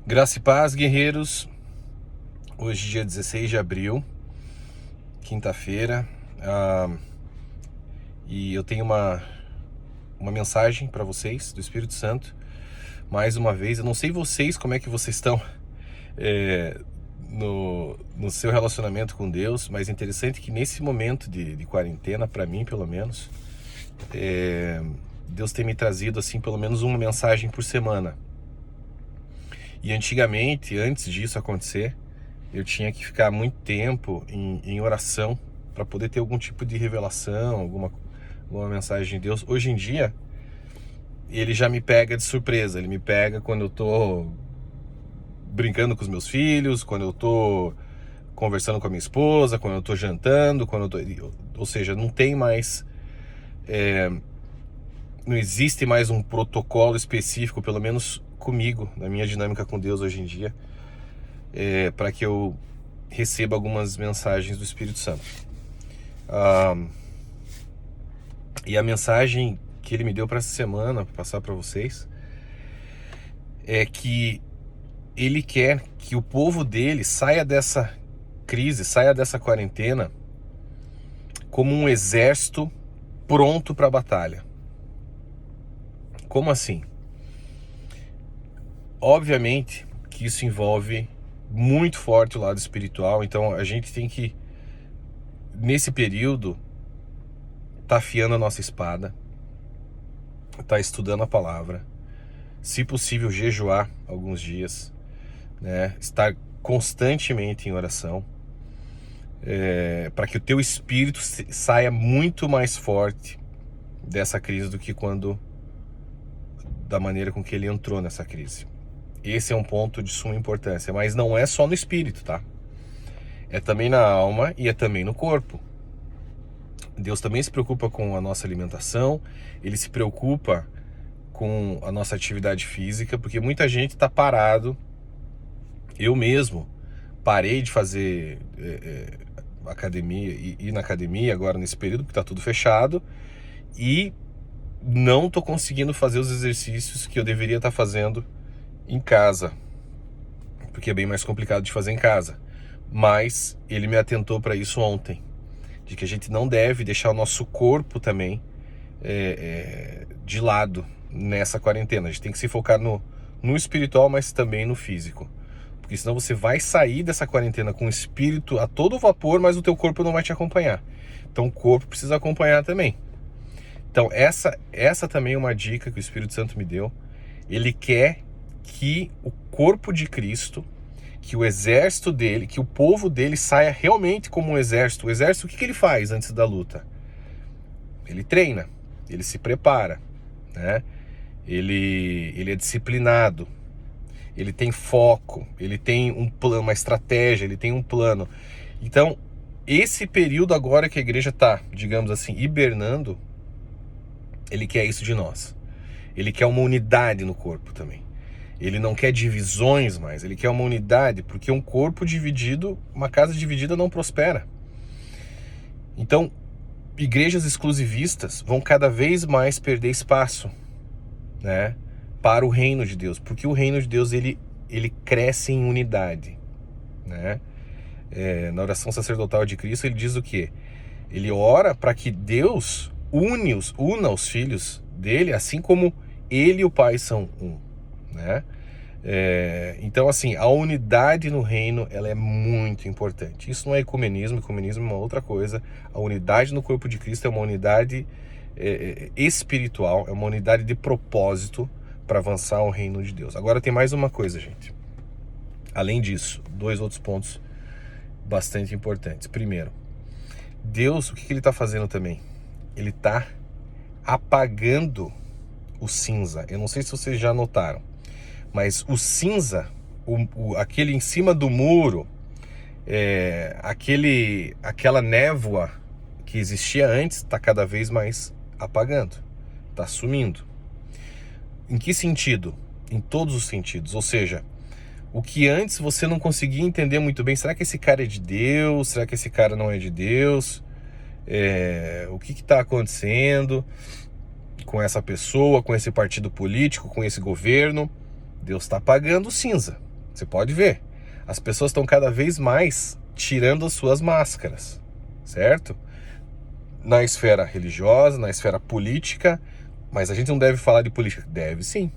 Graça e paz, guerreiros. Hoje, dia 16 de abril, quinta-feira, e eu tenho uma mensagem para vocês do Espírito Santo. Mais uma vez, eu não sei vocês como é que vocês estão no seu relacionamento com Deus, mas é interessante que nesse momento de quarentena, para mim pelo menos, Deus tem me trazido assim pelo menos uma mensagem por semana. E antigamente, antes disso acontecer, eu tinha que ficar muito tempo em oração para poder ter algum tipo de revelação, alguma mensagem de Deus. Hoje em dia, ele já me pega de surpresa. Ele me pega quando eu tô brincando com os meus filhos, quando eu tô conversando com a minha esposa, quando eu tô jantando, ou seja, não tem mais... não existe mais um protocolo específico, pelo menos comigo, na minha dinâmica com Deus hoje em dia, para que eu receba algumas mensagens do Espírito Santo. E a mensagem que ele me deu para essa semana, para passar para vocês, é que ele quer que o povo dele saia dessa crise, saia dessa quarentena como um exército pronto para a batalha. Como assim? Obviamente que isso envolve muito forte o lado espiritual, então a gente tem que, nesse período, tá afiando a nossa espada, tá estudando a palavra, se possível jejuar alguns dias, né? Estar constantemente em oração, para que o teu espírito saia muito mais forte dessa crise do que da maneira com que ele entrou nessa crise. Esse é um ponto de suma importância, mas não é só no espírito, tá? É também na alma e é também no corpo. Deus também se preocupa com a nossa alimentação, ele se preocupa com a nossa atividade física, porque muita gente está parado. Eu mesmo parei de fazer academia, ir na academia agora nesse período, porque está tudo fechado, e não estou conseguindo fazer os exercícios que eu deveria estar fazendo em casa, porque é bem mais complicado de fazer em casa. Mas ele me atentou para isso ontem, de que a gente não deve deixar o nosso corpo também de lado nessa quarentena. A gente tem que se focar no espiritual, mas também no físico, porque senão você vai sair dessa quarentena com o espírito a todo vapor, mas o teu corpo não vai te acompanhar. Então o corpo precisa acompanhar também. Então essa também é uma dica que o Espírito Santo me deu. Ele quer que o corpo de Cristo, que o exército dele, que o povo dele saia realmente como um exército. O exército, o que ele faz antes da luta? Ele treina, ele se prepara, né? Ele é disciplinado, ele tem foco, ele tem um plano, uma estratégia, ele tem um plano. Então, esse período agora que a igreja está, digamos assim, hibernando, ele quer isso de nós. Ele quer uma unidade no corpo também. Ele não quer divisões mais, ele quer uma unidade, porque um corpo dividido, uma casa dividida não prospera. Então, igrejas exclusivistas vão cada vez mais perder espaço, né, para o reino de Deus, porque o reino de Deus ele cresce em unidade, né? Na oração sacerdotal de Cristo ele diz o quê? Ele ora para que Deus una os filhos dele, assim como ele e o Pai são um, né? Então assim, a unidade no reino ela é muito importante. Isso não é ecumenismo, ecumenismo é uma outra coisa. A unidade no corpo de Cristo é uma unidade espiritual, é uma unidade de propósito para avançar o reino de Deus. Agora tem mais uma coisa, gente. Além disso, dois outros pontos bastante importantes. Primeiro, Deus, o que ele está fazendo também? Ele está apagando o cinza. Eu não sei se vocês já notaram, mas o cinza, aquele em cima do muro, aquela névoa que existia antes, está cada vez mais apagando, está sumindo. Em que sentido? Em todos os sentidos. Ou seja, o que antes você não conseguia entender muito bem, será que esse cara é de Deus? Será que esse cara não é de Deus? O que está acontecendo com essa pessoa, com esse partido político, com esse governo? Deus está apagando cinza. Você pode ver. As pessoas estão cada vez mais tirando as suas máscaras, certo? Na esfera religiosa, na esfera política, mas a gente não deve falar de política. Deve sim.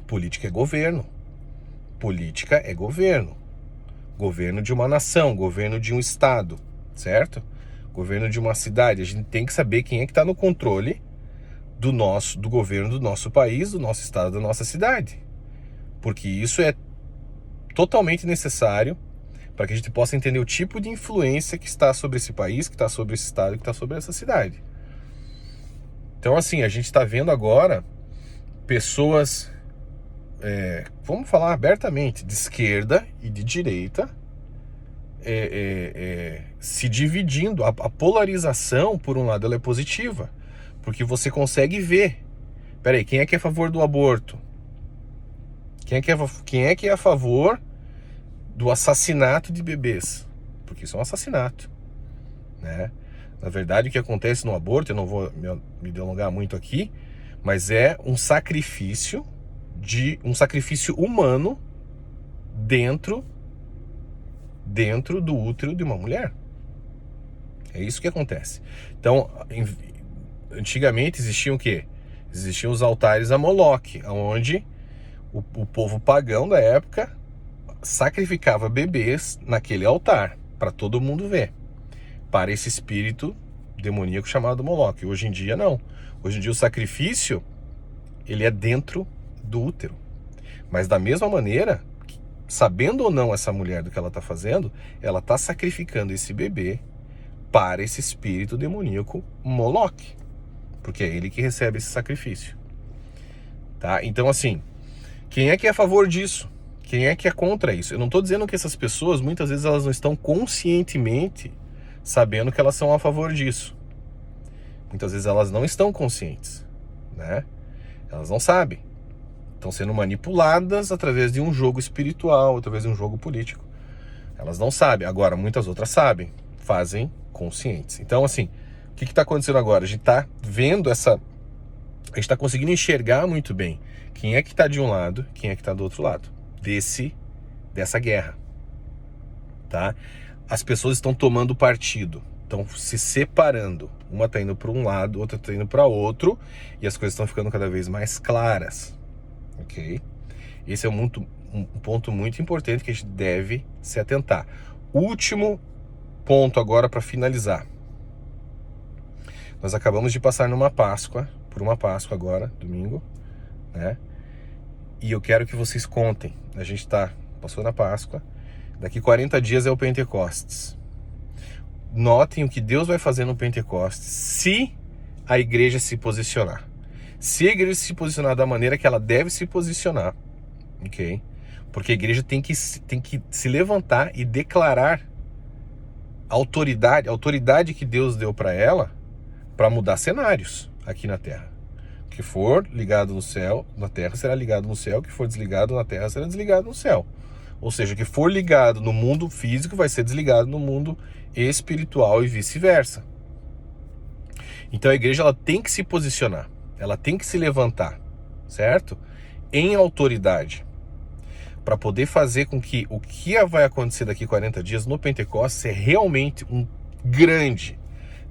Política é governo. Política é governo. Governo de uma nação, governo de um estado, certo? Governo de uma cidade. A gente tem que saber quem é que está no controle do governo do nosso país, do nosso estado, da nossa cidade. Porque isso é totalmente necessário para que a gente possa entender o tipo de influência que está sobre esse país, que está sobre esse estado, que está sobre essa cidade. Então, assim, a gente está vendo agora pessoas, vamos falar abertamente, de esquerda e de direita, se dividindo. A polarização, por um lado, ela é positiva, porque você consegue ver. Peraí, quem é que é a favor do aborto? Quem é que é a favor do assassinato de bebês? Porque isso é um assassinato, né? Na verdade, o que acontece no aborto, eu não vou me delongar muito aqui, mas é um sacrifício humano dentro do útero de uma mulher. É isso que acontece. Então, antigamente existiam o quê? Existiam os altares a Moloque, onde o povo pagão da época sacrificava bebês naquele altar, para todo mundo ver, para esse espírito demoníaco chamado Moloque. Hoje em dia não. Hoje em dia o sacrifício, ele é dentro do útero. Mas da mesma maneira, sabendo ou não essa mulher do que ela está fazendo, ela está sacrificando esse bebê para esse espírito demoníaco Moloque, porque é ele que recebe esse sacrifício, tá? Então, assim, quem é que é a favor disso? Quem é que é contra isso? Eu não estou dizendo que essas pessoas, muitas vezes, elas não estão conscientemente sabendo que elas são a favor disso. Muitas vezes elas não estão conscientes, né? Elas não sabem. Estão sendo manipuladas através de um jogo espiritual, através de um jogo político. Elas não sabem. Agora, muitas outras sabem, fazem conscientes. Então, assim, o que está acontecendo agora? A gente está vendo a gente está conseguindo enxergar muito bem quem é que está de um lado, quem é que está do outro lado dessa guerra, tá? As pessoas estão tomando partido, estão se separando. Uma está indo para um lado, outra está indo para outro, e as coisas estão ficando cada vez mais claras, ok? Esse é um ponto muito importante que a gente deve se atentar. Último ponto agora para finalizar. Nós acabamos de passar por uma Páscoa agora, domingo, né? E eu quero que vocês contem. A gente passou na Páscoa, daqui 40 dias é o Pentecostes. Notem o que Deus vai fazer no Pentecostes se a igreja se posicionar. Se a igreja se posicionar da maneira que ela deve se posicionar, ok? Porque a igreja tem que se levantar e declarar a autoridade que Deus deu para ela, para mudar cenários aqui na Terra. O que for ligado no céu, na Terra, será ligado no céu. O que for desligado na Terra, será desligado no céu. Ou seja, o que for ligado no mundo físico vai ser desligado no mundo espiritual e vice-versa. Então a igreja, ela tem que se posicionar, ela tem que se levantar, certo? Em autoridade, para poder fazer com que o que vai acontecer daqui 40 dias no Pentecostes é realmente um grande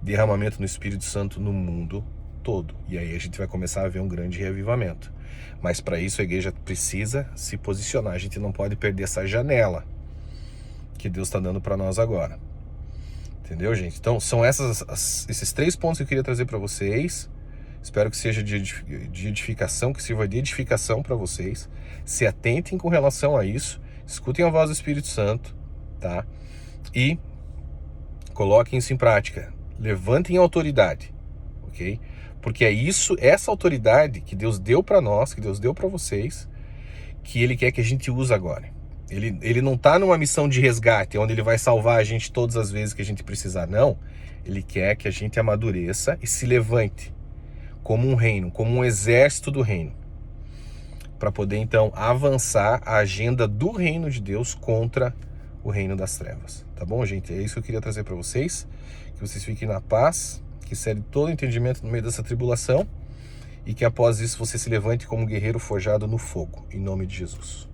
derramamento no Espírito Santo no mundo todo. E aí a gente vai começar a ver um grande reavivamento. Mas para isso a igreja precisa se posicionar. A gente não pode perder essa janela que Deus está dando para nós agora. Entendeu, gente? Então são esses 3 pontos que eu queria trazer para vocês. Espero que seja de edificação, que sirva de edificação para vocês. Se atentem com relação a isso. Escutem a voz do Espírito Santo, tá? E coloquem isso em prática. Levantem a autoridade, ok? Porque é essa autoridade que Deus deu para nós, que Deus deu para vocês, que Ele quer que a gente use agora. Ele não está numa missão de resgate, onde Ele vai salvar a gente todas as vezes que a gente precisar, não. Ele quer que a gente amadureça e se levante como um reino, como um exército do reino, para poder então avançar a agenda do reino de Deus contra o reino das trevas. Tá bom, gente? É isso que eu queria trazer para vocês. Que vocês fiquem na paz, que cede todo o entendimento no meio dessa tribulação e que após isso você se levante como um guerreiro forjado no fogo, em nome de Jesus.